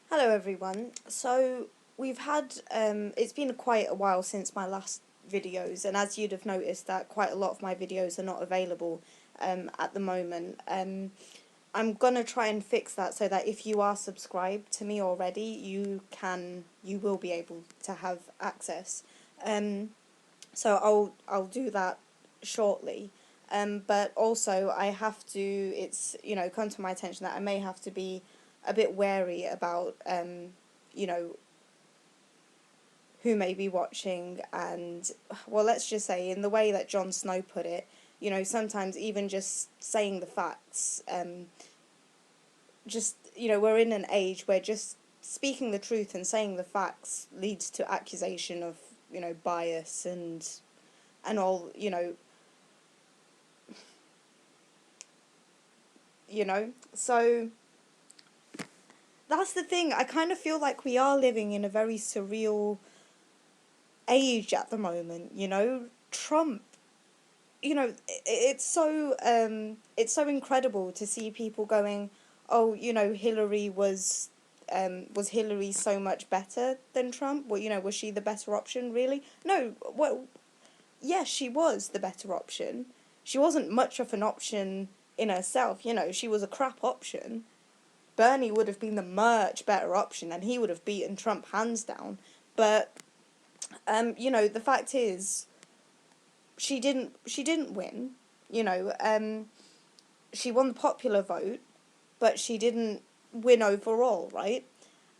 Hello everyone. So we've had it's been quite a while since my last videos, and as you'd have noticed that quite a lot of my videos are not available at the moment. I'm gonna try and fix that so that if you are subscribed to me already, you will be able to have access. Um, so I'll do that shortly. But also I have to, it's, come to my attention that I may have to be a bit wary about, you know, who may be watching, and, well, let's just say, in the way that Jon Snow put it, sometimes even just saying the facts, we're in an age where just speaking the truth and saying the facts leads to accusation of, bias and all, so that's the thing. I kind of feel like we are living in a very surreal age at the moment. Trump, it's so incredible to see people going, oh, Hillary was Hillary so much better than Trump? Well, was she the better option, really? No. Well, yes, she was the better option. She wasn't much of an option in herself. She was a crap option. Bernie would have been the much better option, and he would have beaten Trump hands down. But the fact is, she didn't win. She won the popular vote, but she didn't win overall, right?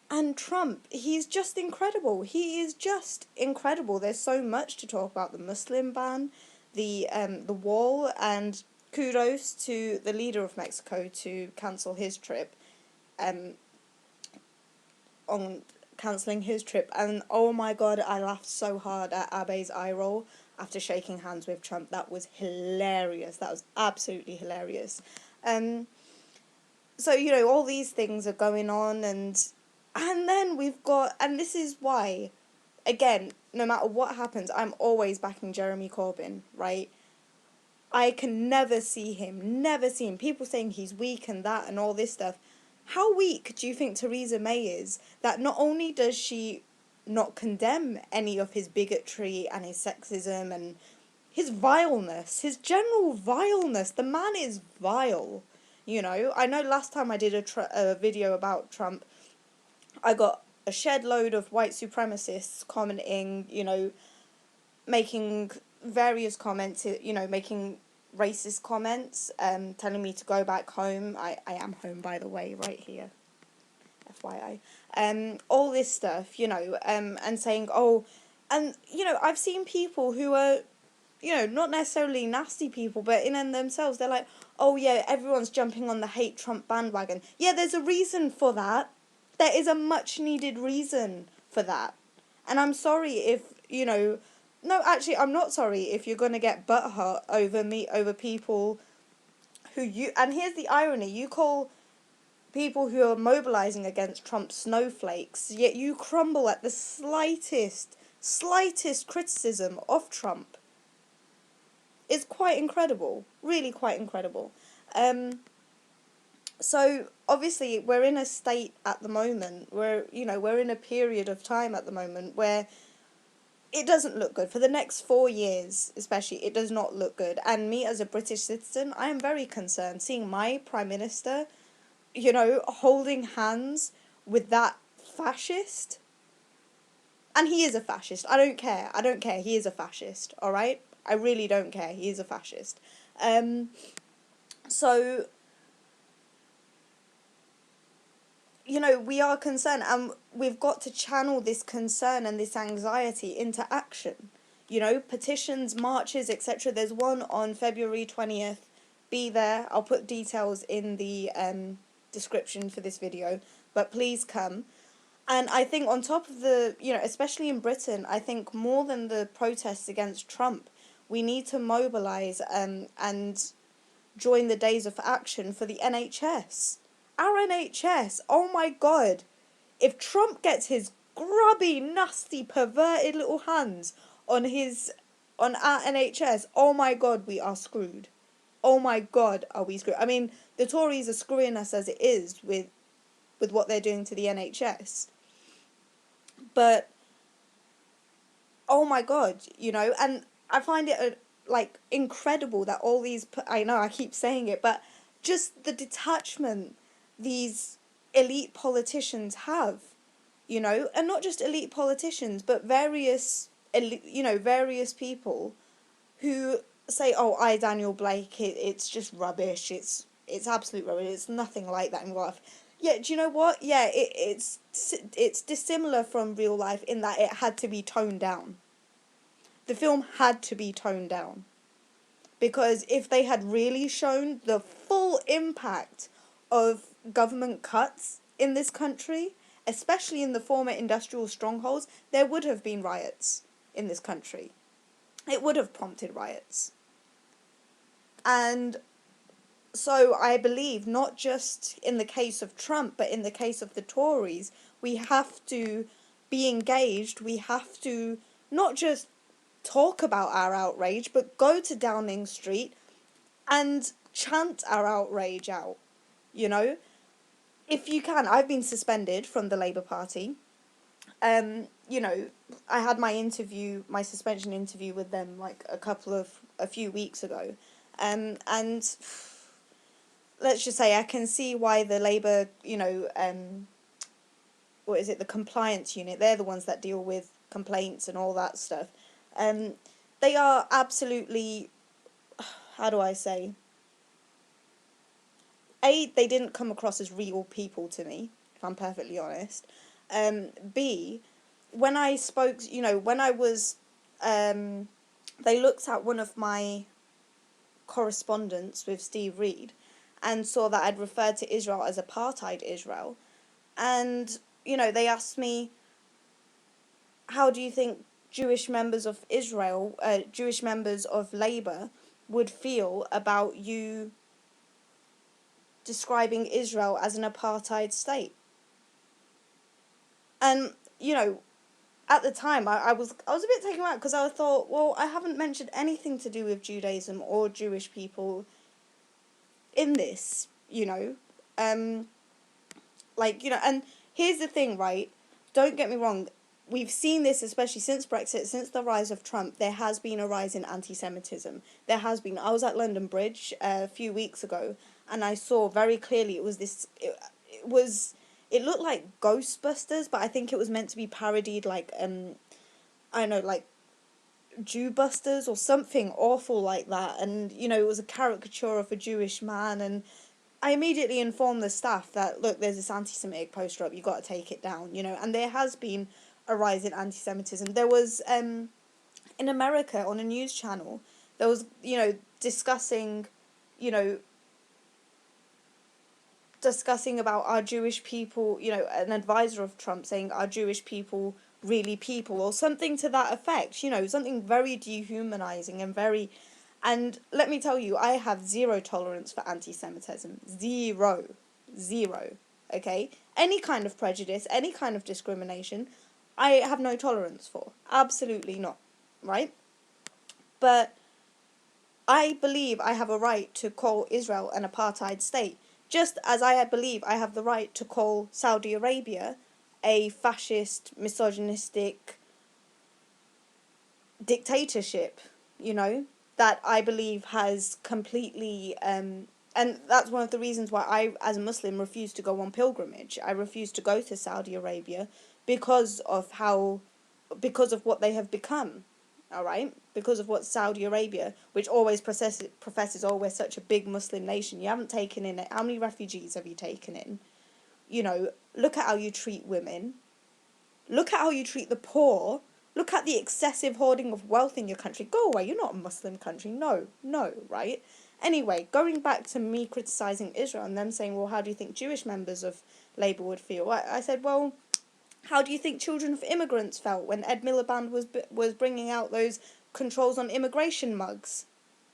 And Trump, he's just incredible. He is just incredible. There's so much to talk about: the Muslim ban, the wall, and kudos to the leader of Mexico to cancel his trip. Um, on cancelling his trip, and oh my god, I laughed so hard at Abe's eye roll after shaking hands with Trump. That was hilarious. That was absolutely hilarious. Um, so all these things are going on, and then we've got, and this is why, again, no matter what happens, I'm always backing Jeremy Corbyn, right? I can never see him. People saying he's weak and that and all this stuff. How weak do you think Theresa May is? That not only does she not condemn any of his bigotry and his sexism and his vileness, his general vileness. The man is vile. I know last time I did a video about Trump, I got a shed load of white supremacists commenting, making various comments, making racist comments, telling me to go back home. I am home, by the way, right here, FYI. All this stuff, and saying, oh, and, I've seen people who are, not necessarily nasty people, but in and themselves, they're like, oh yeah, everyone's jumping on the hate Trump bandwagon. Yeah, there's a reason for that. There is a much needed reason for that. And I'm sorry if, no, actually, I'm not sorry if you're going to get butthurt over people and here's the irony, you call people who are mobilizing against Trump snowflakes, yet you crumble at the slightest criticism of Trump. It's quite incredible, really quite incredible. So obviously we're in a state at the moment where, we're in a period of time at the moment where it doesn't look good. For the next 4 years, especially, it does not look good. And me as a British citizen, I am very concerned seeing my Prime Minister, holding hands with that fascist. And he is a fascist. I don't care. He is a fascist, alright? I really don't care. He is a fascist. So, we are concerned, and we've got to channel this concern and this anxiety into action. Petitions, marches, etc. There's one on February 20th. Be there. I'll put details in the description for this video, but please come. And I think on top of the, especially in Britain, I think more than the protests against Trump, we need to mobilise and join the days of action for the NHS. Our NHS, oh my god. If Trump gets his grubby, nasty, perverted little hands on our NHS, oh my god, we are screwed. Oh my god, are we screwed. I mean, the Tories are screwing us as it is with with what they're doing to the NHS. But oh my god, and I find it like incredible that all these, I know I keep saying it, but just the detachment these elite politicians have, and not just elite politicians, but various various people who say, oh, I, Daniel Blake, it's just rubbish, it's absolute rubbish, it's nothing like that in real life. Yeah, do you know what? Yeah, it's dissimilar from real life in that it had to be toned down. The film had to be toned down. Because if they had really shown the full impact of government cuts in this country, especially in the former industrial strongholds, there would have been riots in this country. It would have prompted riots. And so I believe, not just in the case of Trump, but in the case of the Tories, we have to be engaged. We have to not just talk about our outrage, but go to Downing Street and chant our outrage out, If you can. I've been suspended from the Labour Party. I had my suspension interview with them like a few weeks ago. And let's just say I can see why the Labour, what is it, the compliance unit, they're the ones that deal with complaints and all that stuff. They are absolutely, how do I say, A, they didn't come across as real people to me, if I'm perfectly honest. B, when I spoke, when I was, they looked at one of my correspondence with Steve Reed and saw that I'd referred to Israel as apartheid Israel. And, they asked me, how do you think Jewish members of Jewish members of Labour would feel about you describing Israel as an apartheid state? And, at the time, I was a bit taken aback because I thought, well, I haven't mentioned anything to do with Judaism or Jewish people in this, and here's the thing, right? Don't get me wrong. We've seen this, especially since Brexit, since the rise of Trump, there has been a rise in anti-Semitism. There has been. I was at London Bridge a few weeks ago, and I saw very clearly it looked like Ghostbusters, but I think it was meant to be parodied like, I don't know, like Jew Busters or something awful like that. And, it was a caricature of a Jewish man, and I immediately informed the staff that, look, there's this anti-Semitic poster up, you got to take it down, and there has been a rise in anti-Semitism. There was, in America, on a news channel, there was, discussing about are Jewish people, an advisor of Trump saying, are Jewish people really people, or something to that effect, something very dehumanizing and very... And let me tell you, I have zero tolerance for anti-Semitism. Zero. Okay? Any kind of prejudice, any kind of discrimination, I have no tolerance for. Absolutely not. Right? But I believe I have a right to call Israel an apartheid state, just as I believe I have the right to call Saudi Arabia a fascist, misogynistic dictatorship, that I believe has completely... and that's one of the reasons why I, as a Muslim, refuse to go on pilgrimage. I refuse to go to Saudi Arabia because of what they have become, all right? Because of what Saudi Arabia, which always professes, oh, we're such a big Muslim nation. You haven't taken in it. How many refugees have you taken in? Look at how you treat women. Look at how you treat the poor. Look at the excessive hoarding of wealth in your country. Go away, you're not a Muslim country. No, right? Anyway, going back to me criticising Israel and them saying, well, how do you think Jewish members of Labour would feel? I said, well, how do you think children of immigrants felt when Ed Miliband was bringing out those controls on immigration mugs?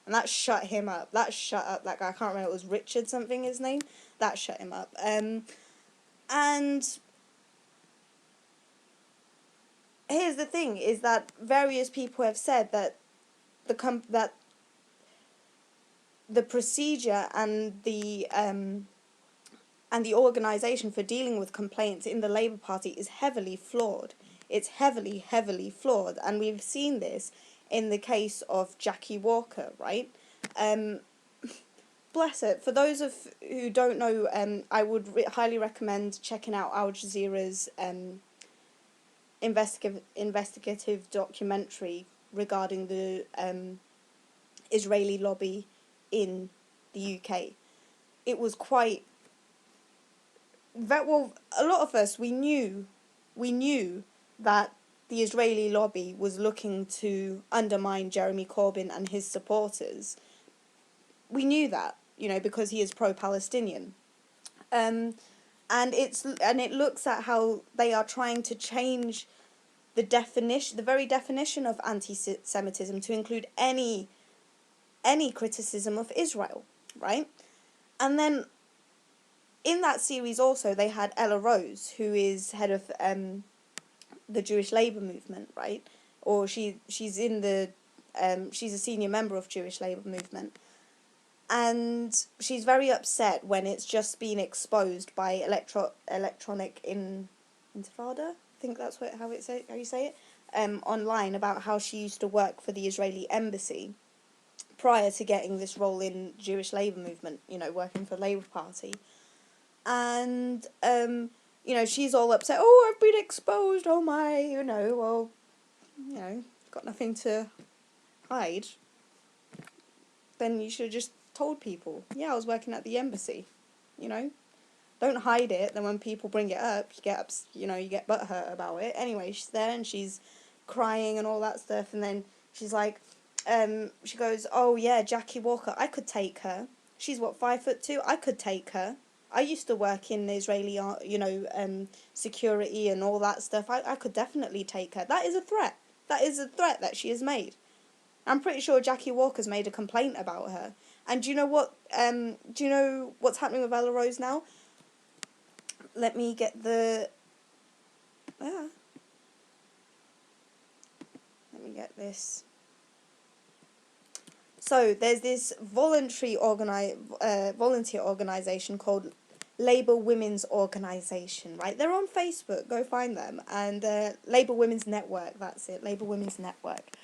And that shut him up. That shut up that guy. I can't remember, it was Richard something his name. That shut him up. And here's the thing, is that various people have said that the procedure and the and the organisation for dealing with complaints in the Labour Party is heavily flawed. It's heavily, heavily flawed, and we've seen this in the case of Jackie Walker, right? Bless her. For those of who don't know, I would highly recommend checking out Al Jazeera's investigative documentary regarding the Israeli lobby in the UK. It was quite... well, a lot of us, we knew that the Israeli lobby was looking to undermine Jeremy Corbyn and his supporters. We knew that, because he is pro-Palestinian. And it looks at how they are trying to change the very definition of anti-Semitism to include any criticism of Israel, right? And then in that series also they had Ella Rose, who is head of the Jewish Labour movement, right? Or she's in the she's a senior member of Jewish Labour movement. And she's very upset when it's just been exposed by electronic intifada. I think that's how you say it. Online, about how she used to work for the Israeli embassy prior to getting this role in Jewish Labour movement. Working for the Labour Party, and she's all upset. Oh, I've been exposed. Oh my, well, got nothing to hide. Then you should have just told people, yeah, I was working at the embassy, Don't hide it, then when people bring it up, you get butthurt about it. Anyway, she's there and she's crying and all that stuff, and then she's like, she goes, oh yeah, Jackie Walker, I could take her. She's 5'2", I could take her. I used to work in Israeli, security and all that stuff. I could definitely take her. That is a threat. That is a threat that she has made. I'm pretty sure Jackie Walker's made a complaint about her. And do you know what? Do you know what's happening with Ella Rose now? Let me get the... Let me get this. So there's this volunteer organisation called Labour Women's Organisation, right? They're on Facebook. Go find them. And Labour Women's Network, that's it. Labour Women's Network.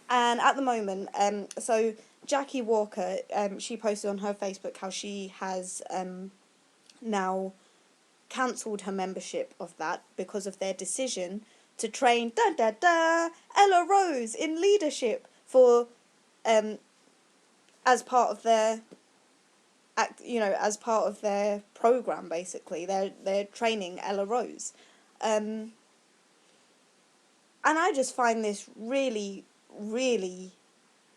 And at the moment, so Jackie Walker, she posted on her Facebook how she has now cancelled her membership of that because of their decision to train Ella Rose in leadership for as part of their program. Basically, they're training Ella Rose, and I just find this really, really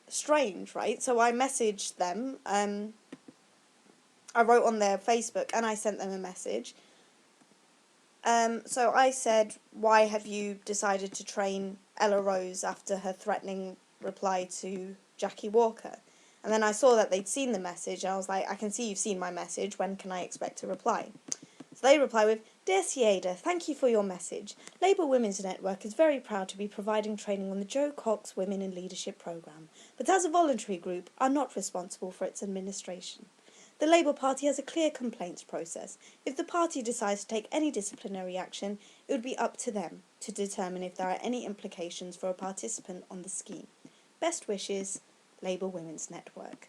strange, right? So I messaged them, I wrote on their Facebook and I sent them a message. So I said, why have you decided to train Ella Rose after her threatening reply to Jackie Walker? And then I saw that they'd seen the message, and I was like, I can see you've seen my message, when can I expect a reply? So they reply with, Dear Sieda, thank you for your message. Labour Women's Network is very proud to be providing training on the Joe Cox Women in Leadership programme, but as a voluntary group are not responsible for its administration. The Labour Party has a clear complaints process. If the party decides to take any disciplinary action, it would be up to them to determine if there are any implications for a participant on the scheme. Best wishes, Labour Women's Network.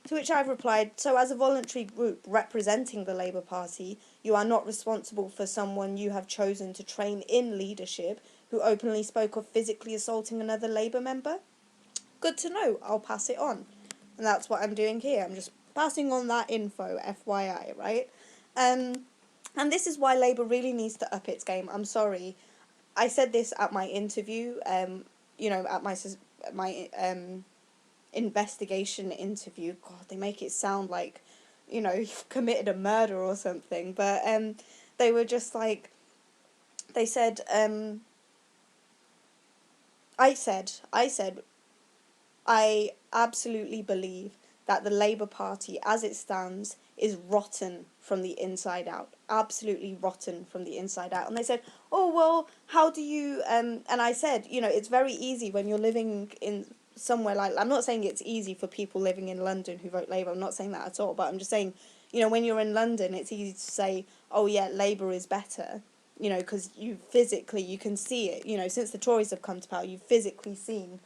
To which I've replied, so as a voluntary group representing the Labour Party, you are not responsible for someone you have chosen to train in leadership who openly spoke of physically assaulting another Labour member? Good to know, I'll pass it on. And that's what I'm doing here, I'm just passing on that info, FYI, right? And this is why Labour really needs to up its game. I'm sorry, I said this at my interview, at my investigation interview. God, they make it sound like, you've committed a murder or something. But they were just like, they said, I said, I absolutely believe that the Labour Party, as it stands, is rotten from the inside out. Absolutely rotten from the inside out. And they said, oh, well, how do you... and I said, it's very easy when you're living in somewhere like... I'm not saying it's easy for people living in London who vote Labour. I'm not saying that at all. But I'm just saying, when you're in London, it's easy to say, oh yeah, Labour is better, because you can see it, since the Tories have come to power, you've physically seen,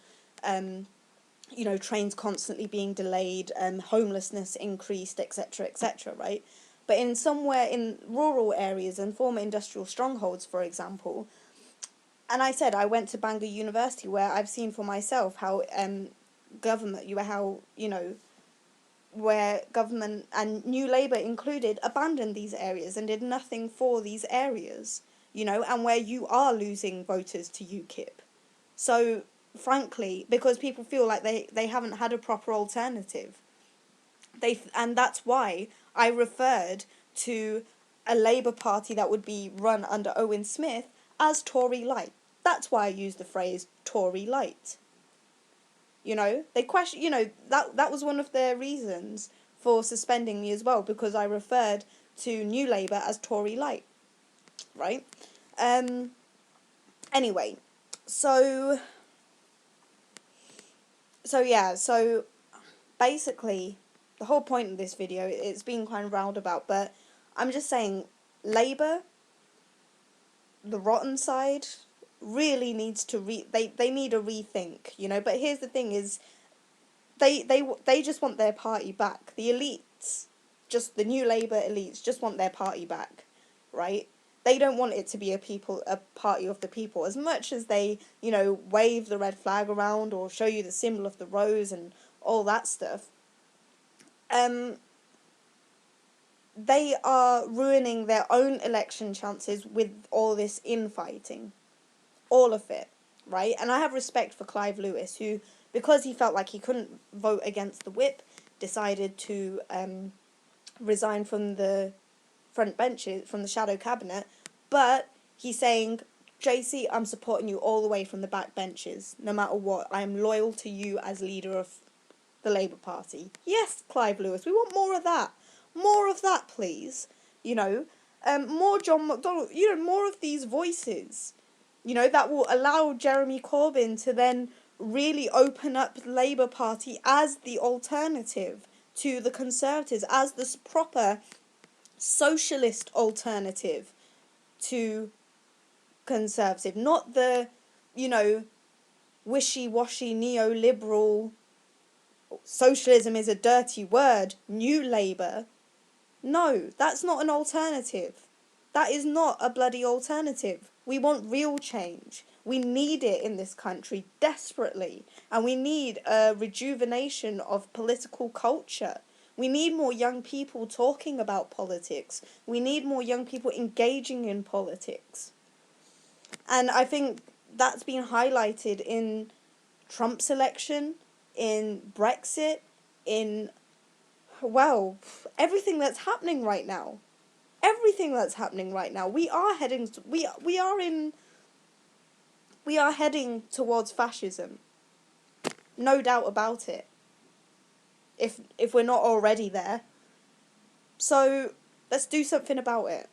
trains constantly being delayed, homelessness increased, etc., etc., right? But in somewhere in rural areas and former industrial strongholds, for example, and I said I went to Bangor University, where I've seen for myself how where government and New Labour included abandoned these areas and did nothing for these areas, and where you are losing voters to UKIP. So, frankly, because people feel like they haven't had a proper alternative. And that's why I referred to a Labour Party that would be run under Owen Smith as Tory light. That's why I used the phrase Tory light. They question, that was one of their reasons for suspending me as well, because I referred to New Labour as Tory light, right? Anyway, so basically, the whole point of this video, it's been kind of roundabout, but I'm just saying, Labour, the rotten side, really needs to they need a rethink, but here's the thing is, they just want their party back. The elites, just the New Labour elites, just want their party back, right? They don't want it to be a party of the people, as much as they, wave the red flag around or show you the symbol of the rose and all that stuff. They are ruining their own election chances with all this infighting. All of it, right? And I have respect for Clive Lewis, who, because he felt like he couldn't vote against the whip, decided to resign from the front benches, from the shadow cabinet. But he's saying, JC, I'm supporting you all the way from the back benches, no matter what. I am loyal to you as leader of the Labour Party. Yes, Clive Lewis, we want more of that. More of that, please. More John McDonnell, more of these voices, that will allow Jeremy Corbyn to then really open up the Labour Party as the alternative to the Conservatives, as this proper socialist alternative to Conservative, not the, wishy-washy neoliberal, socialism is a dirty word, New Labour. No, that's not an alternative. That is not a bloody alternative. We want real change. We need it in this country desperately. And we need a rejuvenation of political culture. We need more young people talking about politics. We need more young people engaging in politics. And I think that's been highlighted in Trump's election, in Brexit, in, everything that's happening right now. Everything that's happening right now. We are heading towards fascism. No doubt about it. If we're not already there. So let's do something about it.